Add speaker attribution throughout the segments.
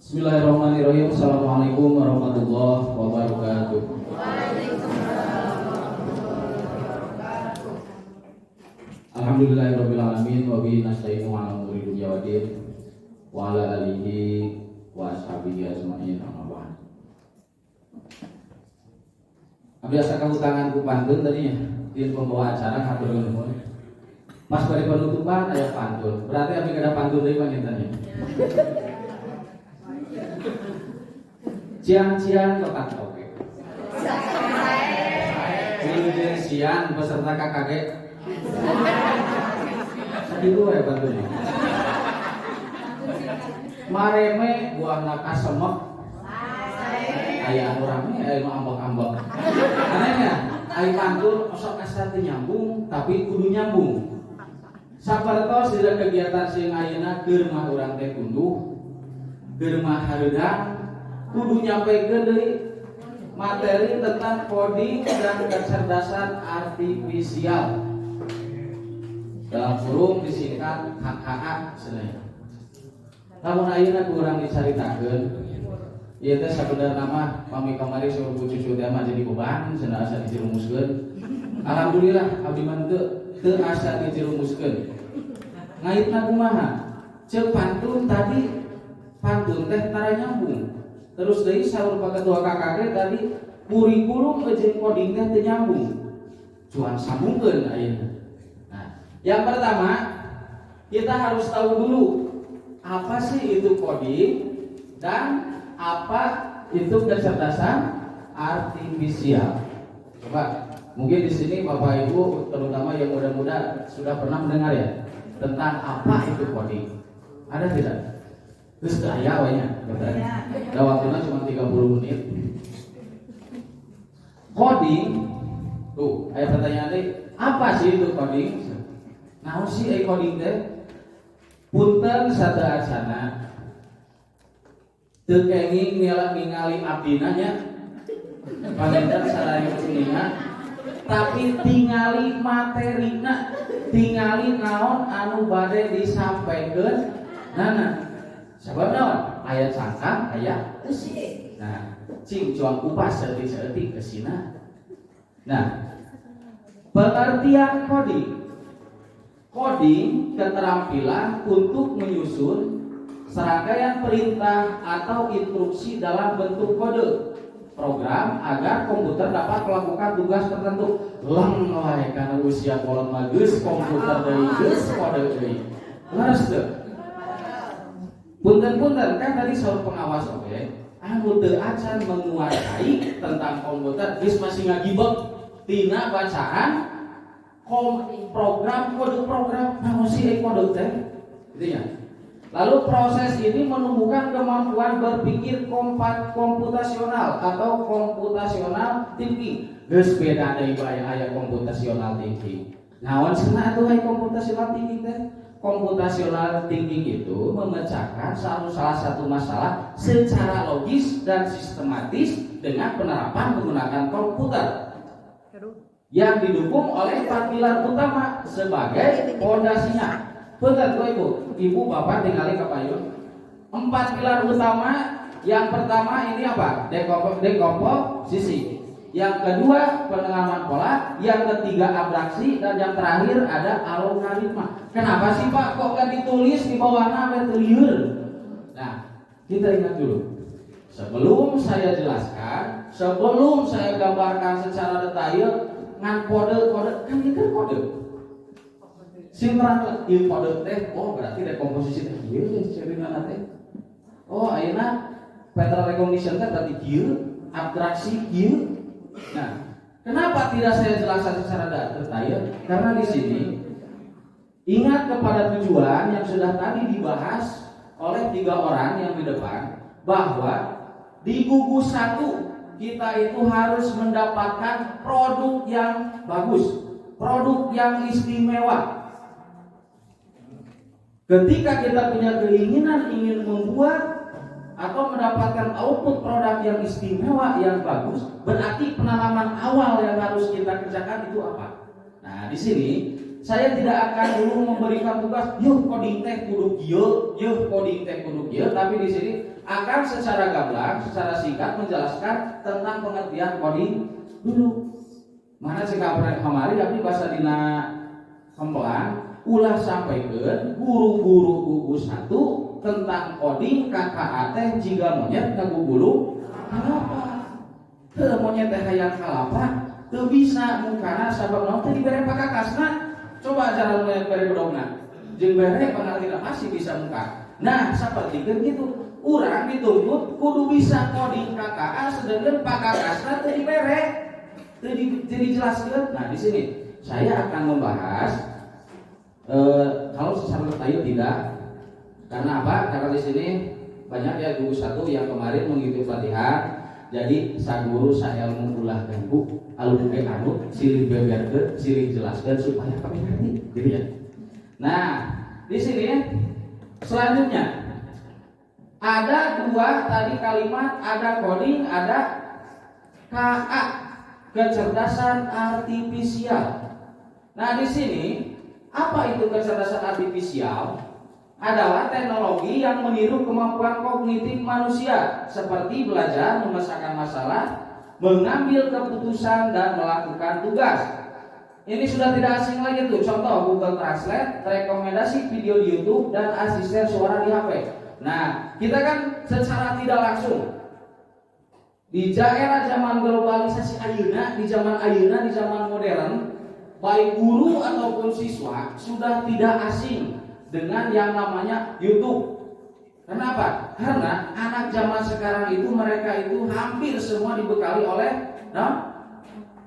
Speaker 1: Bismillahirrahmanirrahim. Assalamualaikum warahmatullahi wabarakatuh. Alhamdulillahirabbil alamin wa bihi nasta'inu ala umuri dunya waddin wa ala alihi wa ashabihi ajmain. Amma ba'd. Abdi asa kahutangan ku pantun tadinya di pembawa acara hatur nuhun. Pas bari penutupan aya pantun. Berarti abdi kada pantun deui pangintennya. Ciang-ciang lepat oke. Ciang siang beserta KKG. Sadiku ya bantunya. Mareme buahna kasemek. Aya anu rame aya nu ambek-ambek. Anehnya, ai pantun osok asa teu nyambung tapi kudu nyambung. Sapertos dina kegiatan sing ayeuna keur mah urang teh kunduh, keur mah hareudang kudu nyampaikan dari materi tentang coding dan kecerdasan artifisial, dalam kurung disingkat HKA sebenarnya. Namun ayeuna kurang dicaritakeun, ieu teh sabenerna mah pami kamari suruh cucu teh mah jadi beban cenah asa dijerumuskeun. Alhamdulillah abdi mah teu asa dijerumuskeun. Ngaitna kumaha? Ceuk pantun tadi pantun teh tara nyambung. Terus dari saur ketua KKG tadi kurikulum jeung coding teh teu nyambung. Cuan sambungkeun ayeuna. Nah, yang pertama kita harus tahu dulu apa sih itu coding dan apa itu kecerdasan artifisial. Coba mungkin di sini Bapak Ibu terutama yang muda-muda sudah pernah mendengar ya tentang apa itu coding. Ada tidak? Terus gaya wanya, katanya. Waktunya cuma 30 menit. Coding, tuh, ada pertanyaan deh, apa sih itu coding? Nah, sih coding teh, punten sadaasana, teu kenging ningali abdina nya, panenten sadaya kuninga, tapi tingali materina, tingali naon anu bade disampaikan, nana. Sebab naon? Ayat sangkang, ayat eusi. Nah, cing cuang kupas seutik-seutik kesina. Nah, pengertian coding. Coding keterampilan untuk menyusun serangkaian perintah atau instruksi dalam bentuk kode program agar komputer dapat melakukan tugas tertentu. Leng wae kana usia kolot mah geus komputer deui geus kode deui. Leres teu? Punten-punten kan tadi soal pengawas oke, anu teu acan menguasai tentang komputer geus masih ngagibek tina bacaan program kode program naon sih kode teh gitu ya. Lalu proses ini menumbuhkan kemampuan berpikir komputasional atau computational thinking. Geus beda deui bae aya computational thinking. Naon cenah atuh aya computational thinking teh? Computational thinking itu memecahkan salah satu masalah secara logis dan sistematis dengan penerapan menggunakan komputer yang didukung oleh 4 pilar utama sebagai fondasinya. Betul Ibu Bapak tinggali kapayun. 4 pilar utama, yang pertama ini apa? Dekomposisi. Yang kedua penengahan pola, yang ketiga abraksi, dan yang terakhir ada algoritma. Kenapa sih Pak kok gak ditulis di bawahnya meteliur? Nah, kita ingat dulu. Sebelum saya jelaskan, sebelum saya gambarkan secara detail, ngan kode kan itu kode. Simpan ieu kode teh, oh berarti dekomposisi teh ieu cerita teh. Oh ayeuna pattern recognition teh berarti ieu, abstraksi ieu. Nah, kenapa tidak saya jelaskan secara detail? Karena di sini ingat kepada tujuan yang sudah tadi dibahas oleh 3 orang yang di depan, bahwa di gugus 1 kita itu harus mendapatkan produk yang bagus, produk yang istimewa. Ketika kita punya keinginan ingin membuat atau mendapatkan output produk yang istimewa yang bagus, berarti penanaman awal yang harus kita kerjakan itu apa? Nah, di sini saya tidak akan dulu memberikan tugas, yuk coding teh kudu kieu, yuk coding teh kudu kieu, tapi di sini akan secara gamblang, secara singkat menjelaskan tentang pengertian coding dulu. Mana cekap kamari tapi bahasa dina hempelang ulah sampaikan guru-guru gugus 1 tentang coding KKA teh jiga monyet ngagugulu kalapa. Teu monyet teh hayang kalapa teu bisa mungkana sabab naon teh dibere pakakasna. Coba jalan melihat bere bedogna jeung bere pangartina masih bisa muka. Nah, sapertikeun kitu. Urang dituntut kudu bisa coding KKA sedangkan pakakasna teu dibere. Teu dijelaskeun. Nah, di sini saya akan membahas kalau secara detail tidak. Karena apa? Karena di sini banyak ya guru 1 yang kemarin mengikuti pelatihan. Jadi sa guru sa ilmu ulah ganggu alun ge anu silih beberkeun silih jelaskeun supaya kami ngerti gitu ya. Nah, di sini selanjutnya ada 2 tadi kalimat, ada coding, ada KA, kecerdasan artifisial. Nah, di sini apa itu kecerdasan artifisial? Adalah teknologi yang meniru kemampuan kognitif manusia seperti belajar memecahkan masalah, mengambil keputusan dan melakukan tugas. Ini sudah tidak asing lagi tuh. Contoh Google Translate, rekomendasi video di YouTube dan asisten suara di HP. Nah, kita kan secara tidak langsung di era zaman globalisasi ayeuna, di zaman modern, baik guru ataupun siswa sudah tidak asing dengan yang namanya YouTube. Kenapa? Karena anak zaman sekarang itu mereka itu hampir semua dibekali oleh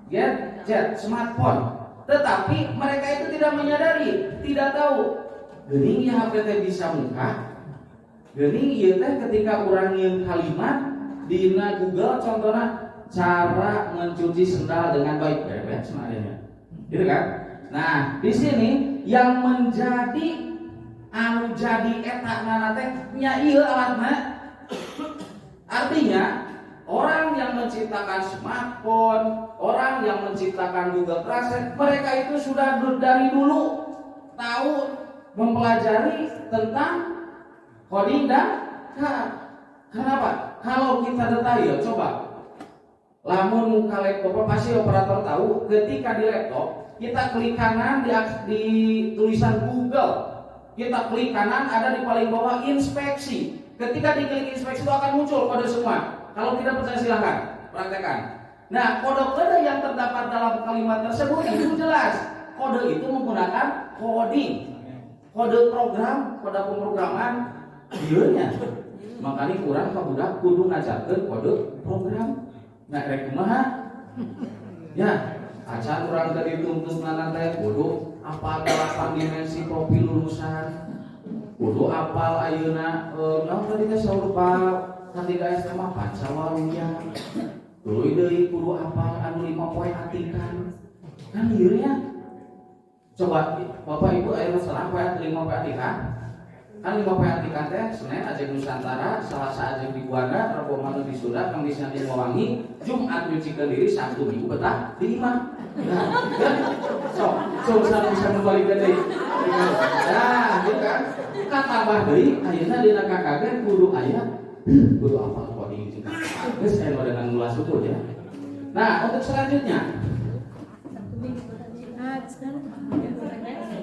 Speaker 1: gadget, smartphone. Tetapi mereka itu tidak menyadari, tidak tahu. Geuning ya HP teh bisa muka. Geuning ieu teh ketika urang nyieun kalimat dina Google contohnya cara mencuci sendal dengan baik, beres sebenarnya. Gitu kan? Nah, di sini yang menjadi anu jadi eta ngana teh nya ieu alatna. Artinya orang yang menciptakan smartphone, orang yang menciptakan Google Translate, mereka itu sudah dari dulu tahu mempelajari tentang coding dan kenapa? Kalau kita detail, coba lamun muka laptop pasti operator tahu ketika di laptop kita klik kanan di tulisan Google. Kita klik kanan ada di paling bawah inspeksi. Ketika diklik inspeksi itu akan muncul kode semua. Kalau tidak percaya silahkan praktekkan. Nah, kode-kode yang terdapat dalam kalimat tersebut itu jelas. Kode itu menggunakan coding, kode program, kode pemrograman dieunya. Makanya kurang kabudak kudu ngajarkeun kode program. Nah, rek kumaha? Ya, acan urang tadi tuntut nana teh kudu apal 8 dimensi profil lulusan, kudu apal ayeuna tadi teh sarupa katiga SMA Pancawaluya. Tuluy deui kudu apal anu 5 poe atikan. Kan ieu nya. Coba Bapak Ibu ayeuna salah poe 5 poe atikan. Kan 5 poe atikan teh Senin ajeng Nusantara, Selasa ajeng di Buana, Rabu Manu di Sunda, Kamis di Mawangi, Jumat nyucikeun diri, Sabtu Minggu betah di imah. So bisa kembali ke deui. Nah, gitu kan. Ka tambah deui ayeuna dina KKG kudu aya kudu apal coding jeung KKA. Geus aya dengan ngulas utuh ya. Nah, untuk selanjutnya.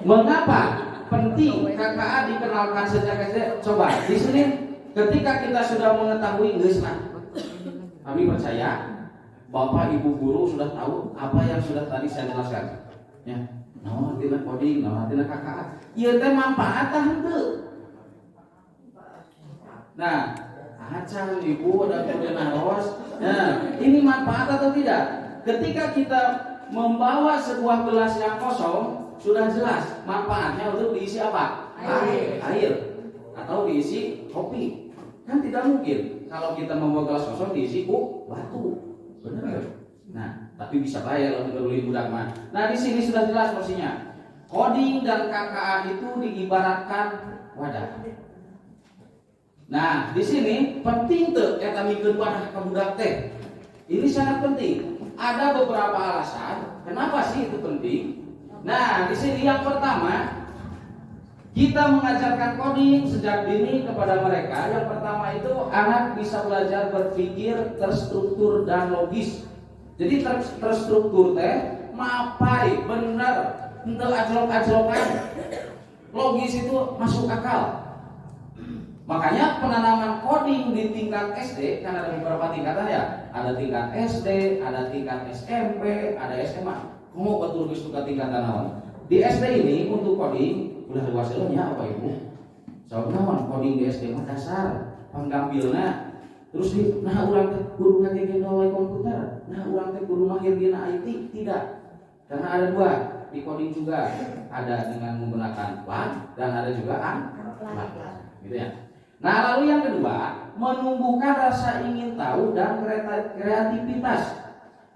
Speaker 1: Mengapa penting KKA dikenalkan sejak SD? Coba di sini ketika kita sudah mengetahui geus kami percaya Bapak Ibu guru sudah tahu apa yang sudah tadi saya jelaskan. Ya, naon artina coding, naon artina KKA. Ieu teh manfaat tah henteu. Nah, acan Ibu dan kemudian naros. Nah, ini manfaat atau tidak? Ketika kita membawa sebuah gelas yang kosong, sudah jelas manfaatnya untuk diisi apa? Air. Atau diisi kopi. Kan tidak mungkin kalau kita membawa gelas kosong diisi batu. Benar. Nah, tapi bisa bayar kalau peduli budak mah. Nah, di sini sudah jelas porsinya. Coding dan KKA itu diibaratkan wadah. Nah, di sini penting tuh eta mikeun wadah ka budak teh. Ini sangat penting. Ada beberapa alasan kenapa sih itu penting. Nah, di sini yang pertama kita mengajarkan coding sejak dini kepada mereka. Yang pertama itu anak bisa belajar berpikir terstruktur dan logis. Jadi terstruktur teh mapai bener, henteu ajlok-ajlokan. Logis itu masuk akal. Makanya penanaman coding di tingkat SD kan ada beberapa tingkatan ya. Ada tingkat SD, ada tingkat SMP, ada SMA. Kamu betul suka tingkatan naon? Di SD ini untuk coding udah luasnya apa ibu? Soalnya coding di SD mah dasar, panggambilna. Terus nah urang teh kudu ngagege gawe komputer, nah urang teh kudu mahir dina IT, tidak. Karena ada dua, di coding juga ada dengan menggunakan plat dan ada juga plat. Gitu ya. Nah, lalu yang kedua, menumbuhkan rasa ingin tahu dan kreativitas.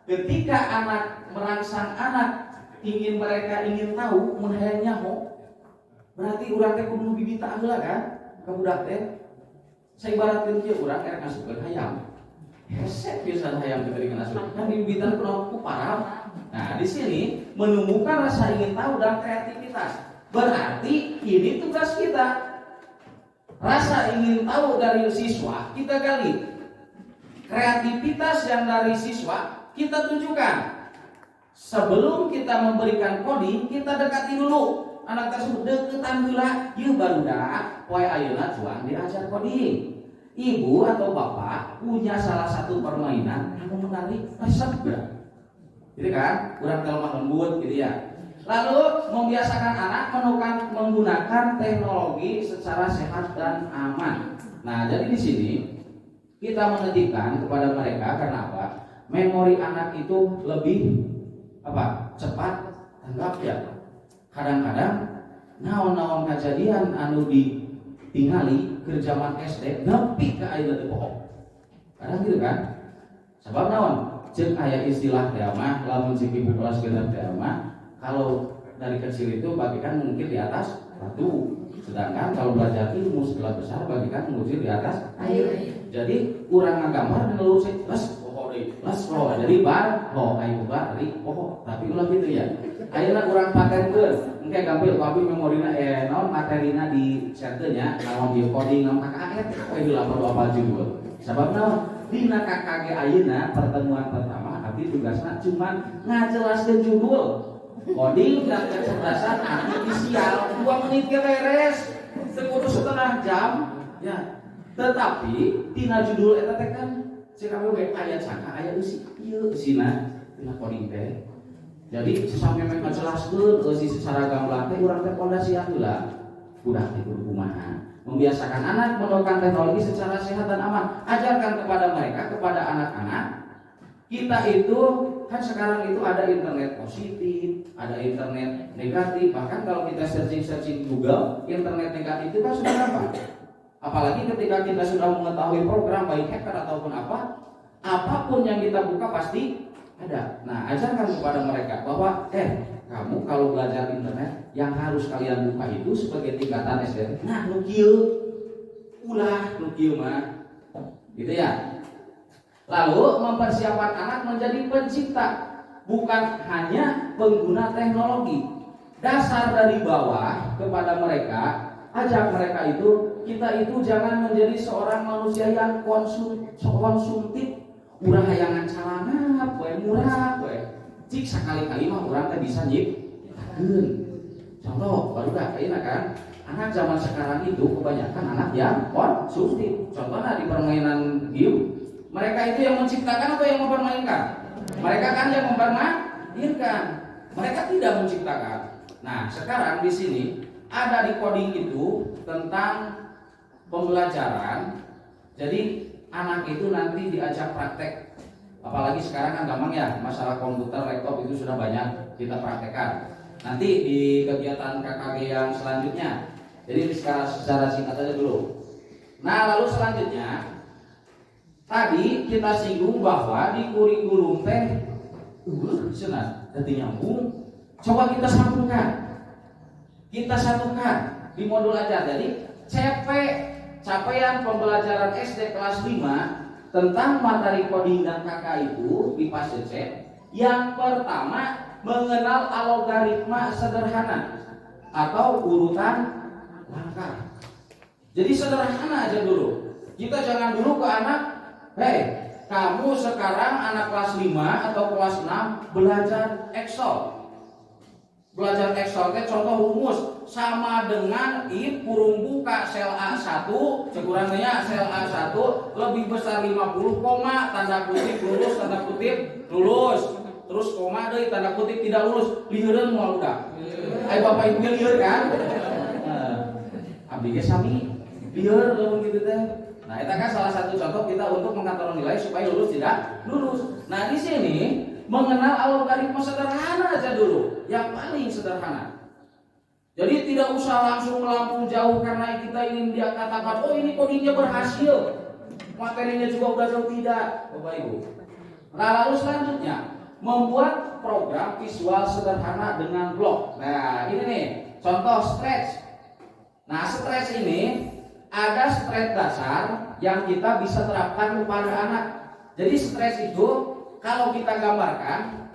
Speaker 1: Ketika anak merangsang anak mereka ingin tahu, mun hayang nyaho, berarti urang teh kudu bibita heula kan ka budak teh. Saibaratkeun kieu urang erek ngasupkeun hayam. Hesek pisan hayam teh teuing ngasup. Kan bibitan kunaon ku parah. Nah, di sini menumbuhkan rasa ingin tahu dan kreativitas. Berarti ini tugas kita. Rasa ingin tahu dari siswa kita gali. Kreativitas yang dari siswa kita tunjukkan. Sebelum kita memberikan coding, kita dekati dulu. Anak tersebut deketan heula, ieu barudak poe ayeuna cuan diajar coding. Ibu atau bapak punya salah satu permainan yang menarik resep berat. Jadi kan, kurang lemah lembut gitu ya. Lalu membiasakan anak menggunakan teknologi secara sehat dan aman. Nah, jadi di sini kita menitipkan kepada mereka karena apa? Memori anak itu lebih cepat tanggap ya. Kadang-kadang naon-naon kejadian anu ditingali ke zaman SD nepi ka ayeuna teu poho. Kadang gitu kan? Sebab naon? Ceuk aya istilah teh mah lamun cik ibu kelas genep teh mah kalau dari kecil itu bagikan mungkin di atas batu, sedangkan kalau belajar ilmu setelah besar bagikan mungkin di atas air. Jadi urang nggambar ngeluh sih les poho deui, les poho. Jadi bar ho ayo bar ri poho. Tapi ulah gitu ya. Ayeuna urang patenkeun engke gampil abi memorina naon materina di share nya naon di coding naon KKN we heula perlu apa judul. Sabab naon? Dina KKG ayeuna pertemuan pertama abdi tugasna cuman ngajelaskeun judul. Coding dan kecerdasan artifisial 2 menit ke beres, sekudu setengah jam ya. Tetapi tina judul eta teh kan cek we aya caka aya eusi ieu eusina tina coding teh. Jadi sampai mereka jelaskeun eusi secara gamblang teh urang teh pondasian heula. Budak teh kudu kumaha? Membiasakan anak menggunakan teknologi secara sehat dan aman. Ajarkan kepada mereka, kepada anak-anak. Kita itu kan sekarang itu ada internet positif, ada internet negatif. Bahkan kalau kita searching Google, internet negatif itu kan sudah apa? Apalagi ketika kita sudah mengetahui program baik hacker ataupun apapun yang kita buka pasti ada. Nah, ajarkan kepada mereka bahwa kamu kalau belajar internet yang harus kalian buka itu sebagai tingkatan SD. Nah, nu kieu mah. Gitu ya. Lalu mempersiapkan anak menjadi pencipta, bukan hanya pengguna teknologi. Dasar dari bawah kepada mereka, ajak mereka itu, kita itu jangan menjadi seorang manusia yang konsumtif. Urang hayangan calana, poe murah, poe. Cik sakali-kali mah urang teh bisa nyiptakeun. Contoh, barudak ayeuna kan, anak zaman sekarang itu kebanyakan anak yang konsumtif. Contohnya di permainan game. Mereka itu yang menciptakan atau yang mempermainkan? Mereka kan yang mempermainkan. Mereka tidak menciptakan. Nah, sekarang di sini ada di coding itu tentang pembelajaran. Jadi anak itu nanti diajak praktek. Apalagi sekarang kan gampang ya, masalah komputer, laptop itu sudah banyak kita praktekkan. Nanti di kegiatan KKG yang selanjutnya. Jadi secara singkat aja dulu. Nah, lalu selanjutnya tadi kita singgung bahwa di kurikulum teh senang jadi nyambung. Coba kita sambungkan. Kita satukan di modul aja. Jadi capaian pembelajaran SD kelas 5 tentang materi coding dan KK itu di fase C. Yang pertama mengenal algoritma sederhana atau urutan langkah. Jadi sederhana aja dulu. Kita jangan dulu ke anak, hei, kamu sekarang anak kelas 5 atau kelas 6 belajar Excel. Belajar Excel teh contoh rumus sama dengan if kurung buka sel A1 cekurangnya sel A1 lebih besar 50 koma tanda kutip lulus tanda kutip lulus terus koma deui tanda kutip tidak lulus lieureun moal udah ai bapak ibu lieur kan abdi ge sami lieur lamun kitu teh. Nah itu kan salah satu contoh kita untuk mengatur nilai supaya lulus tidak lulus. Nah di sini mengenal algoritma sederhana aja dulu, yang paling sederhana. Jadi tidak usah langsung melambung jauh karena kita ingin dia katakan, oh ini codingnya berhasil, materinya juga udah jauh, tidak, Bapak Ibu. Nah lalu selanjutnya membuat program visual sederhana dengan blok. Nah ini nih contoh stretch. Nah stretch ini ada stretch dasar yang kita bisa terapkan kepada anak. Jadi stretch itu kalau kita gambarkan,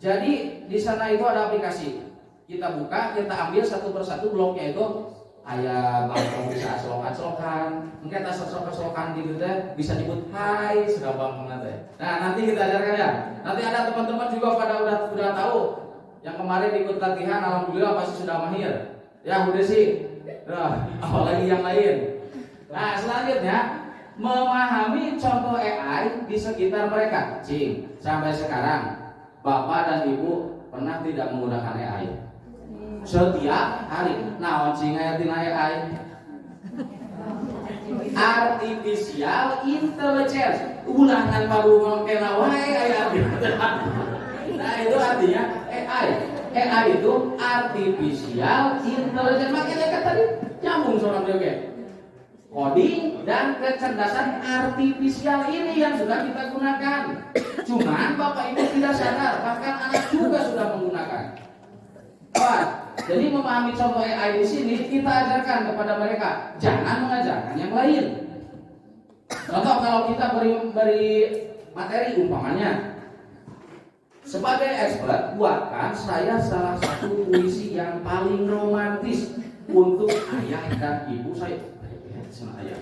Speaker 1: jadi di sana itu ada aplikasi. Kita buka, kita ambil satu persatu bloknya itu. Ayah bangkong bisa selokan-selokan, mungkin tas selokan gitu teh bisa nyebut hai sudah bangkong nanti. Nah nanti kita ajarkan ya. Nanti ada teman-teman juga pada udah tahu. Yang kemarin ikut latihan, alhamdulillah pasti sudah mahir. Ya udah sih. Nah, apalagi yang lain. Nah selanjutnya memahami contoh AI di sekitar mereka. Cing, sampai sekarang Bapak dan Ibu pernah tidak menggunakan AI? Setiap hari. Nah, cing ayatina AI. Artificial Intelligence. Ulangan baru ngomongna wae aya. Nah, itu artinya AI. AI itu Artificial Intelligence. Makanya kan tadi nyambung sama dia, oke. Coding dan kecerdasan artifisial ini yang sudah kita gunakan. Cuman Bapak Ibu tidak sadar, bahkan anak juga sudah menggunakan. Wah, jadi memahami contoh AI di sini kita ajarkan kepada mereka, jangan mengajarkan yang lain. Contoh kalau kita beri materi umpamanya, sebagai expert buatkan saya salah satu puisi yang paling romantis untuk ayah dan ibu saya. Sama ayah.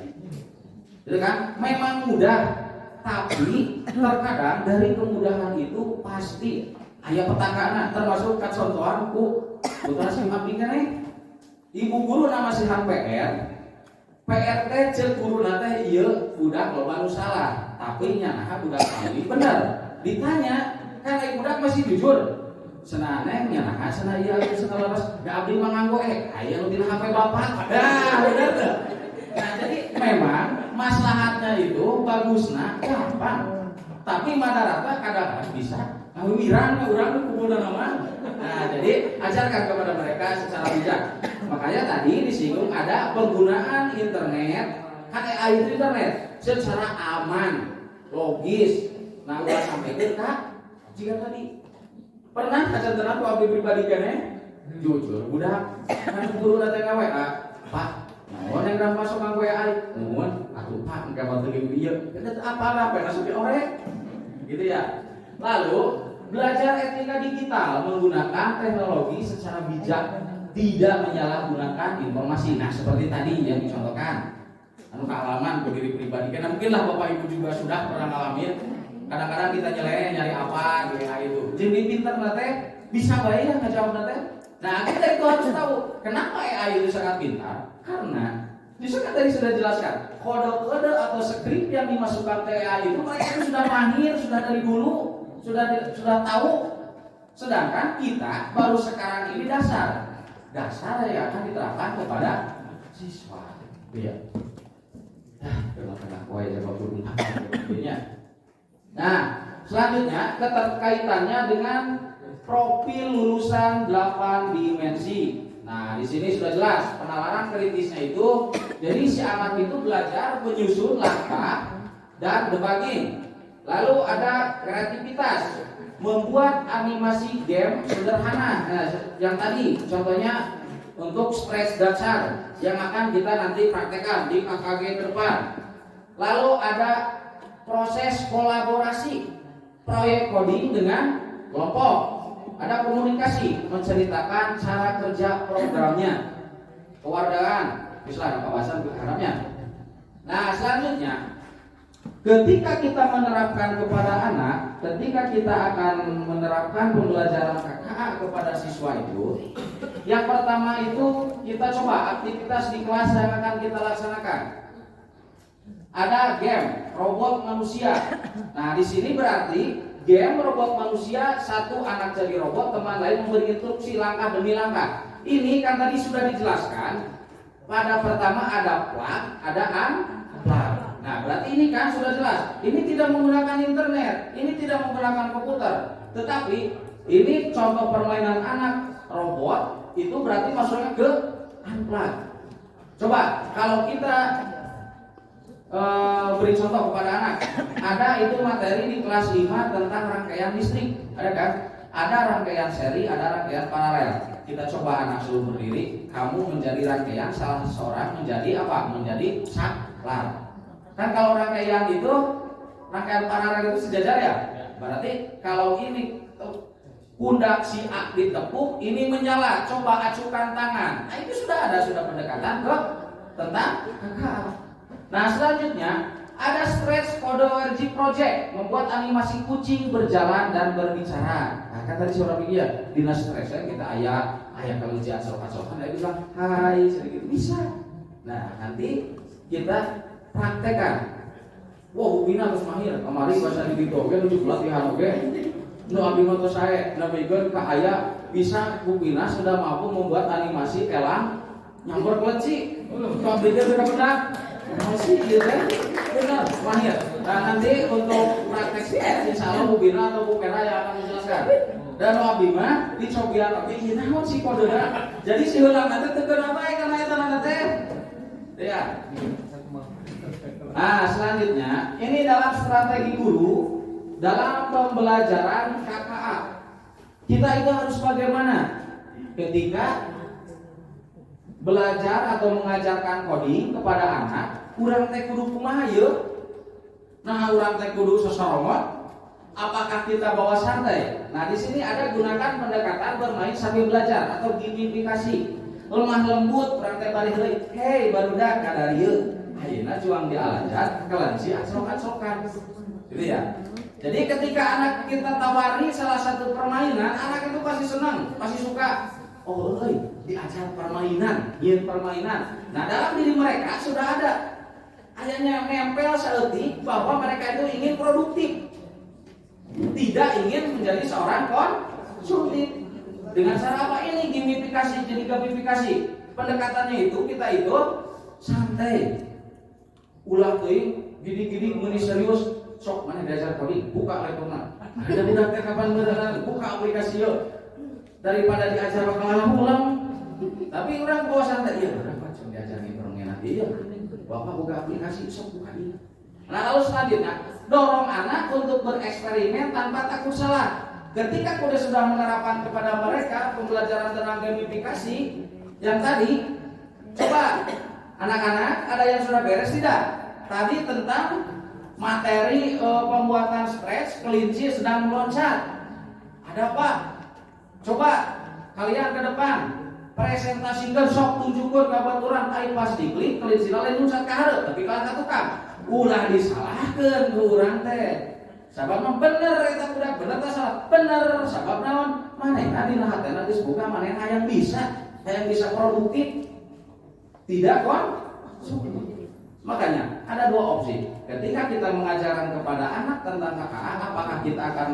Speaker 1: Jadi kan memang mudah, tapi terkadang dari kemudahan itu pasti aya petakana, termasuk contohan ku putra si abdi keneh. Ibu guru nama sihan PR. PR teh ceuk guruna teh ieu budak loba nu salah, tapi nya budak kali bener. Ditanya, kan ai budak masih jujur. Cenah neng nya nah cenah ieu aya sakalaras da abdi mah nganggo aya nu dina HP bapak. Dah, bener teh. Nah jadi memang maslahatnya itu bagusnya gampang, tapi madarata kadang-kadang bisa ngawiran urang kumpulna nama. Nah jadi ajarkan kepada mereka secara bijak. Makanya tadi disinggung ada penggunaan internet, kan AI itu internet secara aman, logis. Nah udah sampai ke jika tadi pernah acan tenan ku abdi pribadi keneh jujur budak kan guru datang ka WA, Pak oh yang udah masuk nganggo AI, mohon atuh Pak engke bantu dia. Eta apa masuk orek. Gitu ya. Lalu belajar etika digital menggunakan teknologi secara bijak, tidak menyalahgunakan informasi. Nah, seperti tadi yang dicontohkan. Anu kealaman ke diri pribadi. Karena mungkinlah Bapak Ibu juga sudah pernah ngalamin. Kadang-kadang kita nyari apa di AI itu. Jadi pinter teh bisa bae ya ngajawab teh. Nah, kita itu harus tahu kenapa AI itu sangat pintar. Karena justru kan tadi sudah jelaskan kode-kode atau skrip yang dimasukkan ke AI itu mereka sudah mahir, sudah dari dulu, sudah tahu. Sedangkan kita baru sekarang ini dasar yang akan diterapkan kepada siswa. Iya. Nah, selanjutnya keterkaitannya dengan profil lulusan 8 dimensi. Nah, di sini sudah jelas penalaran kritisnya itu. Jadi si anak itu belajar menyusun langkah dan debugging. Lalu ada kreativitas, membuat animasi game sederhana. Nah, yang tadi contohnya untuk stretch dasar yang akan kita nanti praktekkan di KKG ke depan. Lalu ada proses kolaborasi, proyek coding dengan kelompok. ada komunikasi, menceritakan cara kerja programnya, kewargaan, misalnya kawasan berharapnya. Nah, selanjutnya, ketika kita menerapkan kepada anak, ketika kita akan menerapkan pembelajaran KKA kepada siswa itu, yang pertama itu kita coba aktivitas di kelas yang akan kita laksanakan. Ada game robot manusia. Nah, di sini berarti game robot manusia, satu anak jadi robot, teman lain memberi instruksi langkah demi langkah. Ini kan tadi sudah dijelaskan. Pada pertama ada plug, ada unplug. Nah, berarti ini kan sudah jelas. Ini tidak menggunakan internet, ini tidak menggunakan komputer. Tetapi ini contoh permainan anak robot, itu berarti masuknya ke unplug. Coba kalau kita beri contoh kepada anak, ada itu materi di kelas 5 tentang rangkaian listrik, ada kan? Ada rangkaian seri, ada rangkaian paralel. Kita coba anak suruh berdiri, kamu menjadi rangkaian, salah seorang menjadi apa? Menjadi saklar. Kan kalau rangkaian itu, rangkaian paralel itu sejajar ya? Berarti kalau ini pundak si A ditepuk, ini menyala, coba acukan tangan. Nah, itu sudah ada, sudah pendekatan ke tentang KKA. Nah, selanjutnya ada stretch kode ORG project, membuat animasi kucing berjalan dan berbicara. Nah, kan tadi suara pikir dinas stretch kita ayah kelenjian sok-sokan, dia bilang hai sedikit bisa. Nah, nanti kita praktekkan. Wow, Bina harus mahir. Kemarin bahasa di Bito, oke, lucu pelatihan, oke. No abi moto saya, nabigun ke ayah bisa Bu Bina sudah mampu membuat animasi elang nyamper keleci. Kau pikir benar-benar masih gitu kan? Benar, mahir. Nah, nanti untuk praktek CS, insya Allah Bu Bina atau Bu Pera yang akan menjelaskan. Dan Wak Bima dicobian lagi, ini namun si kodenya. Jadi si ulang nanti tegur apa ya karena itu nanti. Ya. Nah, selanjutnya ini dalam strategi guru dalam pembelajaran KKA. Kita itu harus bagaimana ketika belajar atau mengajarkan coding kepada anak, urang teh kudu kumaha yeuh? Nah, urang teh kudu sesoromot. Apakah kita bawa santai? Nah, di sini ada gunakan pendekatan bermain sambil belajar atau gamifikasi. Lemah lembut, urang teh bari heula, "Hei, barudak kada ieu." Ayeuna juang di alanjat, kelanci acok-acokan. Gitu ya. Jadi ketika anak kita tawari salah satu permainan, anak itu pasti senang, pasti suka. Oh, diajar permainan, yin permainan. Nah, dalam diri mereka sudah ada ayatnya nempel seetik bahwa mereka itu ingin produktif, tidak ingin menjadi seorang konsumtif. Dengan cara apa ini? Gamifikasi. Jadi gamifikasi pendekatannya itu kita itu santai, ulah teuing, gini-gini meuni serius, sok mana diajar coding, buka laptopna. Ada budak teh kapan beneran buka aplikasi yeuh. Daripada diajar bakalan ulang. Tapi orang bawa santai, iya berapa cuma diajarin permainan iya. Bapak buka aplikasi, sok buka ini. Nah, lalu selanjutnya dorong anak untuk bereksperimen tanpa takut salah. Ketika kita sudah menerapkan kepada mereka pembelajaran tentang gamifikasi yang tadi, coba anak-anak ada yang sudah beres tidak? Tadi tentang materi pembuatan stretch, kelinci sedang meloncat. Ada apa? Coba kalian ke depan presentasikan sok tunjukkan kabaturan ai pas diklik kelinci lain loncat ka hareup tapi ka tukang ulah disalahkeun ku urang teh. Sababna bener eta budak bener teh salah. Bener sabab naon? Manehna dina hatena geus boga manehna hayang bisa produktif. Tidak konsumtif. Makanya ada dua opsi. Ketika kita mengajarkan kepada anak tentang KKA, apakah kita akan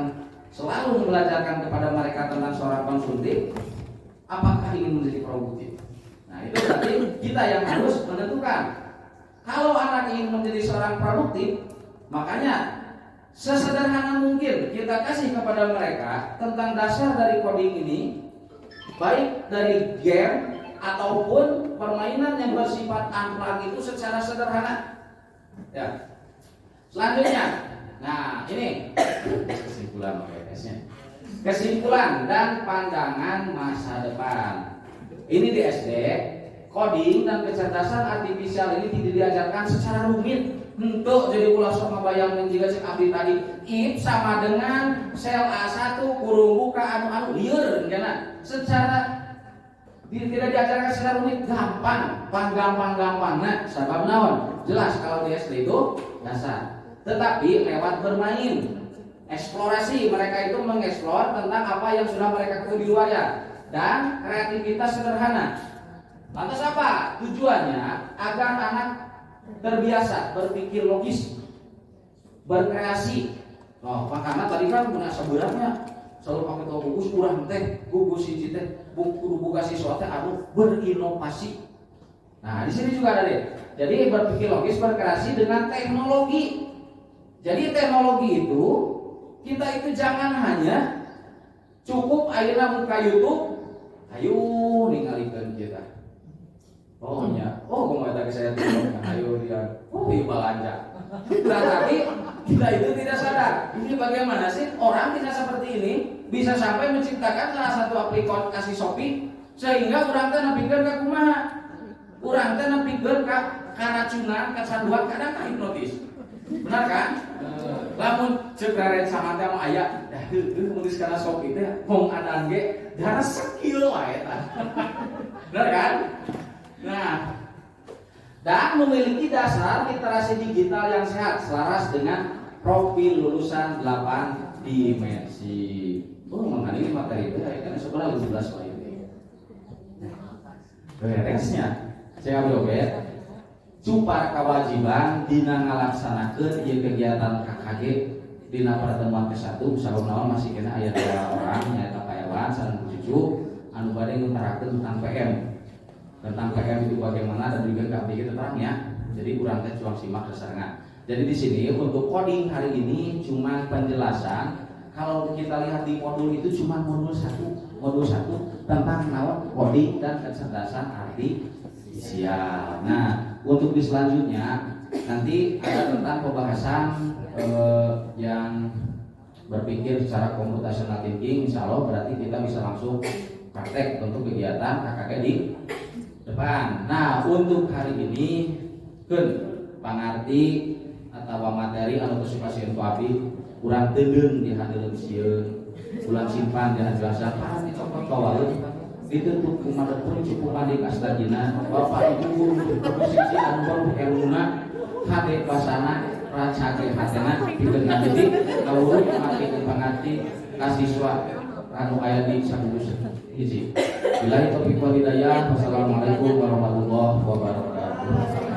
Speaker 1: selalu belajarkan kepada mereka tentang seorang konsumtif, apakah ingin menjadi produktif? Nah, itu berarti kita yang harus menentukan. Kalau anak ingin menjadi seorang produktif, makanya sesederhana mungkin kita kasih kepada mereka tentang dasar dari coding ini, baik dari game ataupun permainan yang bersifat unplug itu secara sederhana. Ya. Selanjutnya, nah ini kesimpulan OPS-nya. Kesimpulan dan pandangan masa depan. Ini di SD coding dan kecerdasan artifisial ini tidak diajarkan secara rumit. Untuk jadi ulah sok ngabayangkeun juga cek abdi tadi, if sama dengan sel A1 kurung buka anu lieur kana. Secara tidak diajarkan secara rumit, gampang, gampang. Sabab naon? Jelas kalau di SD itu dasar. Tetapi lewat bermain, eksplorasi, mereka itu mengeksplor tentang apa yang sudah mereka ketahui di luar ya. Dan kreativitas sederhana. Lantas apa? Tujuannya agar anak terbiasa berpikir logis, berkreasi. Oh, makanya tadi kan punya sebenarnya selalu pakai tahu gugus kurang teh, gugus hiji teh kudu buka siswa teh anu berinovasi. Nah, di sini juga ada deh. Jadi berpikir logis, berkreasi dengan teknologi. Jadi teknologi itu kita itu jangan hanya cukup ayeuna buka YouTube, ayo ningalikeun kita. Oh ya, kok ada saya tuh, ayo dia, iya belanja. Tetapi kita itu tidak sadar. Ini bagaimana sih orang tidak seperti ini bisa sampai menciptakan salah satu aplikasi Shopee sehingga orang teh nepikeun ka kumaha? Urang teh nepikeun ka karacunan, kecanduan, kadang ka hipnotis. Benar kan? Lamun ceuk rere sama teh mah aya, dah heueuh mun geus kana Shopee teh mong adan ge dara skill wae tah. Benar kan? Nah, dan memiliki dasar literasi digital yang sehat selaras dengan profil lulusan 8 dimensi. Mengenai materi itu kan sebenarnya 17 poin. Beresnya, saya ambil cupar kewajiban dina ngalaksanakeun ieu kegiatan KKG dina pertemuan ke-1 saha masih kena aya 2 orang nyaeta Pak Ewan sareng cucu anu bade ngutarakeun tentang PM. Tentang PM itu bagaimana dan juga kami kita terang ya. Jadi kurang teh cuma simak kesarangan. Jadi di sini untuk coding hari ini cuma penjelasan. Kalau kita lihat di modul itu cuma modul 1 tentang naon coding dan kecerdasan artifisial. Nah, untuk di selanjutnya nanti ada tentang pembahasan yang berpikir secara computational thinking. Insya Allah berarti kita bisa langsung praktek untuk kegiatan KKG di depan. Nah, untuk hari ini pangarti atau materi anu kesukasieun ku abdi urang teudeung di handeuleum sieun, ulang simpan di hadjelasan para dicokot bawaeun ditutup ku madepun cukup adi kastajina Bapak Ibu guru posisi anu baru ilmuna hade basana racage hatena pikeun ngadidik kawruh mati pangarti kasiswa anu aya di sakugus hiji. Billahi taufiq wal hidayah. Wassalamualaikum warahmatullahi wabarakatuh.